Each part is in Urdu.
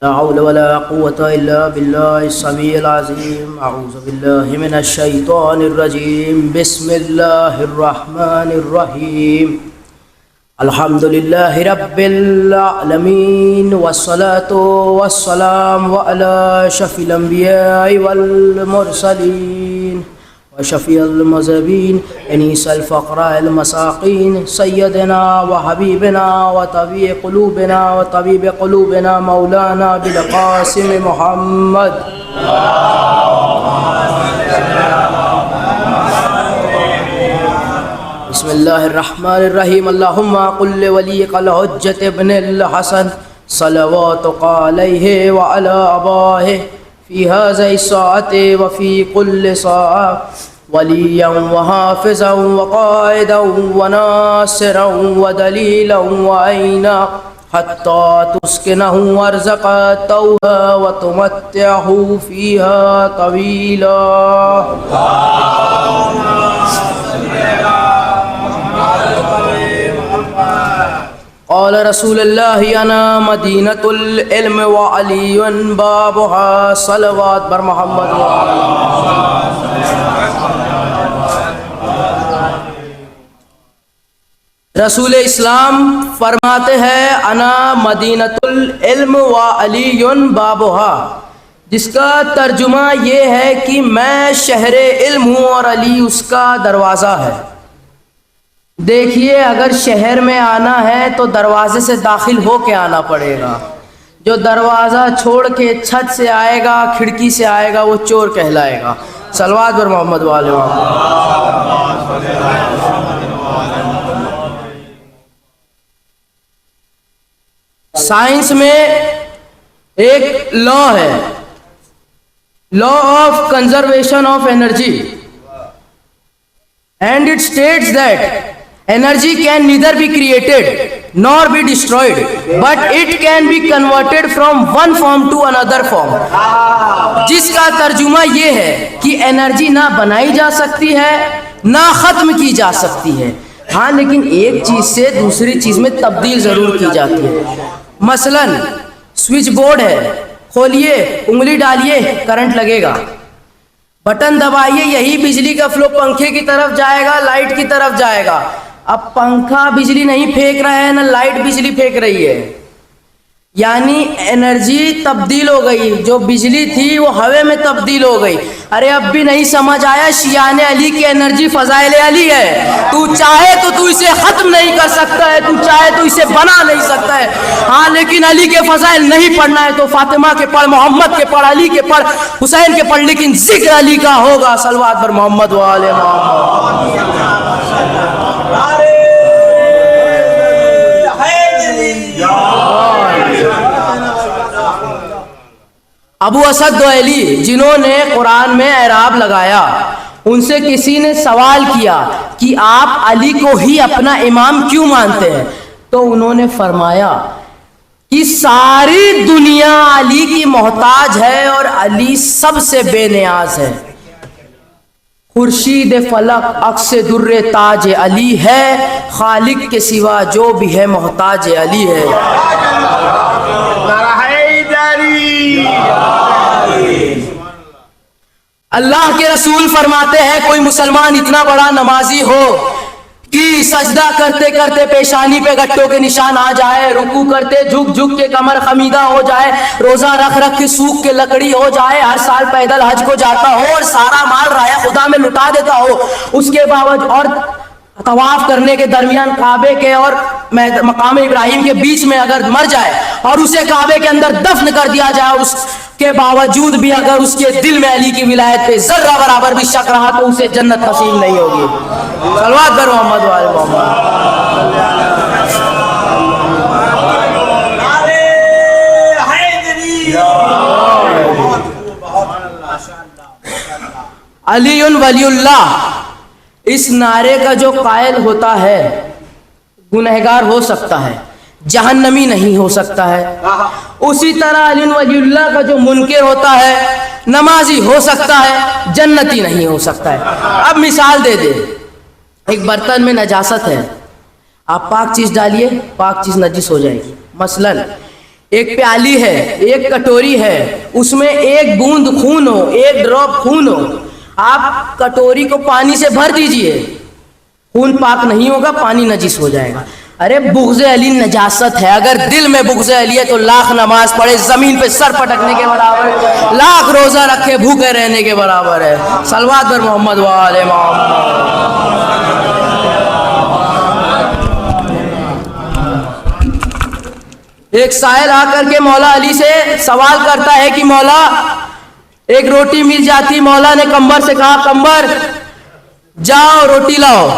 لا حول ولا قوة إلا بالله السميع العظيم. أعوذ بالله من الشيطان الرجيم. بسم الله الرحمن الرحيم. الحمد لله رب العالمين، والصلاة والسلام على أشرف الأنبياء والمرسلين وشفيع المذنبين أنيس الفقراء المساكين سيدنا وحبيبنا وطبيب قلوبنا مولانا بالقاسم محمد. بسم الله الرحمن الرحيم. اللهم قل لوليك الحجة ابن الحسن صلواتك عليه وعلى آبائه في هذه الساعة وفي كل ساعة وليا وحافظا وقائدا وناصرا ودليلا وعينا حتى تسكنه أرزقته وتمتعه فيها طويلا. قال رسول الله أنا مدينة العلم وعلي بابها. صلوات بر محمد. رسول اسلام فرماتے ہیں انا مدینۃ العلم وعلی بابها، جس کا ترجمہ یہ ہے کہ میں شہر علم ہوں اور علی اس کا دروازہ ہے. دیکھیے، اگر شہر میں آنا ہے تو دروازے سے داخل ہو کے آنا پڑے گا. جو دروازہ چھوڑ کے چھت سے آئے گا، کھڑکی سے آئے گا، وہ چور کہلائے گا. صلوات بر محمد والے سائنس میں ایک لا ہے، law of conservation of energy, and it states that energy can neither be created nor be destroyed, but it can be converted from one form to another form. جس کا ترجمہ یہ ہے کہ انرجی نہ بنائی جا سکتی ہے نہ ختم کی جا سکتی ہے، ہاں لیکن ایک چیز سے دوسری چیز میں تبدیل ضرور کی جاتی ہے. مثلا سوئچ بورڈ ہے، کھولیے، انگلی ڈالیے، کرنٹ لگے گا. بٹن دبائیے، یہی بجلی کا فلو پنکھے کی طرف جائے گا، لائٹ کی طرف جائے گا. اب پنکھا بجلی نہیں پھینک رہا ہے، نہ لائٹ بجلی پھینک رہی ہے، یعنی انرجی تبدیل ہو گئی. جو بجلی تھی وہ ہوے میں تبدیل ہو گئی. ارے اب بھی نہیں سمجھ آیا؟ شیان علی کی انرجی فضائل علی ہے. تو چاہے تو اسے ختم نہیں کر سکتا ہے، تو چاہے تو اسے بنا نہیں سکتا ہے، ہاں لیکن علی کے فضائل نہیں پڑھنا ہے تو فاطمہ کے پڑھ، محمد کے پڑھ، علی کے پڑھ، حسین کے پڑھ، لیکن ذکر علی کا ہوگا. صلوات پر محمد والے محمد. ابو اسد دوئلی، جنہوں نے قرآن میں اعراب لگایا، ان سے کسی نے سوال کیا کہ آپ علی کو ہی اپنا امام کیوں مانتے ہیں؟ تو انہوں نے فرمایا کہ ساری دنیا علی کی محتاج ہے اور علی سب سے بے نیاز ہے. خورشید فلک عکس در تاج علی ہے، خالق کے سوا جو بھی ہے محتاج علی ہے. اللہ کے رسول فرماتے ہیں کوئی مسلمان اتنا بڑا نمازی ہو کہ سجدہ کرتے کرتے پیشانی پہ گٹوں کے نشان آ جائے، رکوع کرتے جھک جھک کے کمر خمیدہ ہو جائے، روزہ رکھ رکھ کے سوکھ کے لکڑی ہو جائے، ہر سال پیدل حج کو جاتا ہو اور سارا مال رایا خدا میں لٹا دیتا ہو، اس کے باوجود اور طواف کرنے کے درمیان کعبے کے اور مقام ابراہیم کے بیچ میں اگر مر جائے اور اسے کعبے کے اندر دفن کر دیا جائے، اور اس کے باوجود بھی اگر اس کے دل میں علی کی ولایت پہ ذرہ برابر بھی شک رہا تو اسے جنت نصیب نہیں ہوگی. صلوات پر محمد وآل محمد. علی ولی اللہ، اس نعرے کا جو قائل ہوتا ہے گنہگار ہو سکتا ہے، جہنمی نہیں ہو سکتا ہے. اسی طرح علی ولی اللہ کا جو منکر ہوتا ہے نمازی ہو سکتا ہے، جنتی نہیں ہو سکتا ہے. اب مثال دے دے، ایک برتن میں نجاست ہے، آپ پاک چیز ڈالیے، پاک چیز نجس ہو جائے گی. مثلا ایک پیالی ہے، ایک کٹوری ہے، اس میں ایک بوند خون ہو، ایک ڈراپ خون ہو، آپ کٹوری کو پانی سے بھر دیجئے، خون پاک نہیں ہوگا، پانی نجس ہو جائے گا۔ ارے بغض علی نجاست ہے، اگر دل میں بغض علی ہے تو لاکھ نماز پڑھے زمین پہ سر پٹکنے کے برابر ہے، لاکھ روزہ رکھے بھوکے رہنے کے برابر ہے۔ صلوات بر محمد و آل محمد۔ ایک سائل آ کر کے مولا علی سے سوال کرتا ہے کہ مولا ایک روٹی مل جاتی، مولا نے قمبر سے کہا قمبر جاؤ روٹی لاؤ۔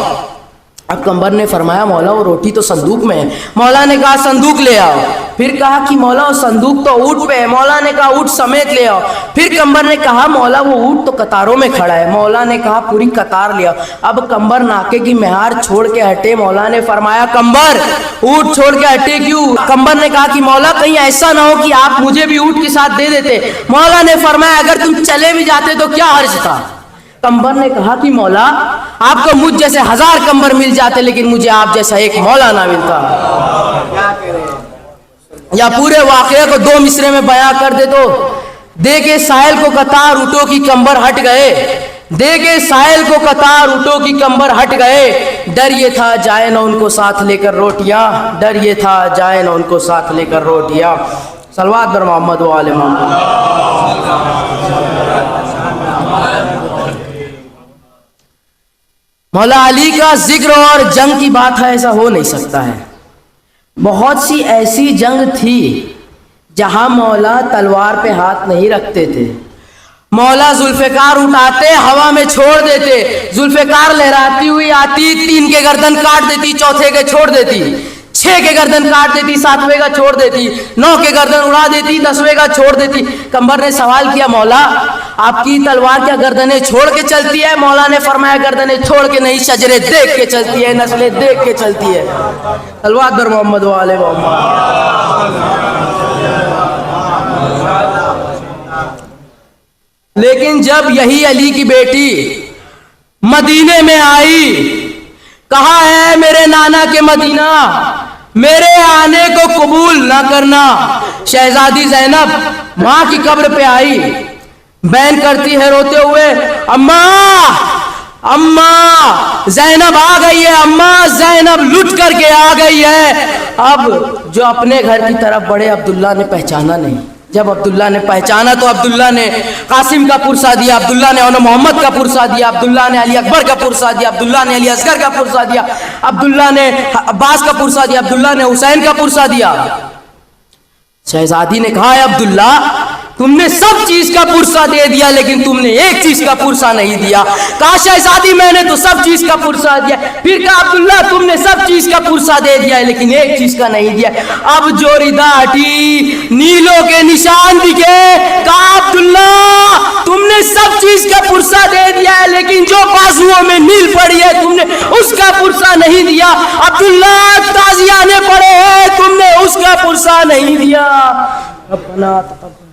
اب قمبر نے فرمایا مولا وہ روٹی تو صندوق میں ہے۔ مولا نے کہا صندوق لے آؤ۔ پھر کہا کہ مولا وہ صندوق تو اونٹ پہ ہے۔ مولا نے کہا اونٹ سمیت لے آؤ۔ پھر قمبر نے کہا مولا وہ اونٹ تو قطاروں میں کھڑا ہے۔ مولا نے کہا پوری قطار لے آؤ۔ اب قمبر ناکے کی مہار چھوڑ کے ہٹے۔ مولا نے فرمایا قمبر اونٹ چھوڑ کے ہٹے کیوں؟ قمبر نے کہا کہ مولا کہیں ایسا نہ ہو کہ آپ مجھے بھی اونٹ کے ساتھ دے دیتے۔ مولا نے فرمایا اگر تم چلے بھی جاتے تو کیا حرج تھا؟ قمبر نے کہا کہ مولا آپ کو مجھ جیسے 1000 قمبر مل جاتے لیکن مجھے آپ جیسا ایک مولا نہ ملتا۔ یا پورے واقعے کو 2 مصرے میں بیان کر دے تو دیکھے ساحل کو قطار اونٹوں کی قمبر ہٹ گئے، دیکھے ساحل کو قطار اونٹوں کی قمبر ہٹ گئے، ڈر یہ تھا جائے نہ ان کو ساتھ لے کر روٹیاں، ڈر یہ تھا جائے نہ ان کو ساتھ لے کر روٹیاں۔ صلوات بر محمد و آل محمد۔ مولا علی کا ذکر اور جنگ کی بات ہے ایسا ہو نہیں سکتا ہے۔ بہت سی ایسی جنگ تھی جہاں مولا تلوار پہ ہاتھ نہیں رکھتے تھے، مولا ذوالفقار اٹھاتے ہوا میں چھوڑ دیتے، ذوالفقار لہراتی ہوئی آتی، 3 کے گردن کاٹ دیتی، 4 کے چھوڑ دیتی، 6 کے گردن کاٹ دیتی، 7ویں کا چھوڑ دیتی، 9 کے گردن اڑا دیتی، 10ویں کا چھوڑ دیتی۔ قمبر نے سوال کیا مولا آپ کی تلوار کیا گردنیں چھوڑ کے چلتی ہے؟ مولا نے فرمایا گردنیں چھوڑ کے نہیں، شجرے دیکھ کے چلتی ہے، نسلیں دیکھ کے چلتی ہے۔ صلوات بر محمد و آل محمد۔ لیکن جب یہی علی کی بیٹی مدینے میں آئی، کہا ہے میرے نانا کے مدینہ میرے آنے کو قبول نہ کرنا، شہزادی زینب ماں کی قبر پہ آئی، بین کرتی ہے روتے ہوئے اماں اماں زینب آ گئی ہے، اماں زینب لٹ کر کے آ گئی ہے۔ اب جو اپنے گھر کی طرف بڑھے عبداللہ نے پہچانا نہیں، جب عبداللہ نے پہچانا تو عبداللہ نے قاسم کا پرسہ دیا، عبداللہ نے انو محمد کا پرسہ دیا، عبداللہ نے علی اکبر کا پرسہ دیا، عبداللہ نے علی اصغر کا پرسہ دیا، عبداللہ نے عباس کا پرسہ دیا، عبداللہ نے حسین کا پرسہ دیا۔ شہزادی نے کہا ہے عبداللہ تم نے سب چیز کا پرسہ دے دیا لیکن تم نے ایک چیز کا پرسہ نہیں دیا۔ کہا شہزادی میں نے تو سب چیز کا پرسہ دیا۔ پھر کہا عبداللہ تم نے سب چیز کا پرسہ دے دیا لیکن ایک چیز کا نہیں دیا۔ اب جو ردا ہٹی نیلوں کے نشان دکھے، کہا عبداللہ تم نے سب چیز کا پرسہ دے دیا ہے لیکن جو بازوؤں میں نیل پڑی ہے تم نے اس کا پرسہ نہیں دیا۔ عبداللہ تازیانے پڑے ہیں تم نے اس کا پرسہ نہیں دیا۔ ربنا تقبل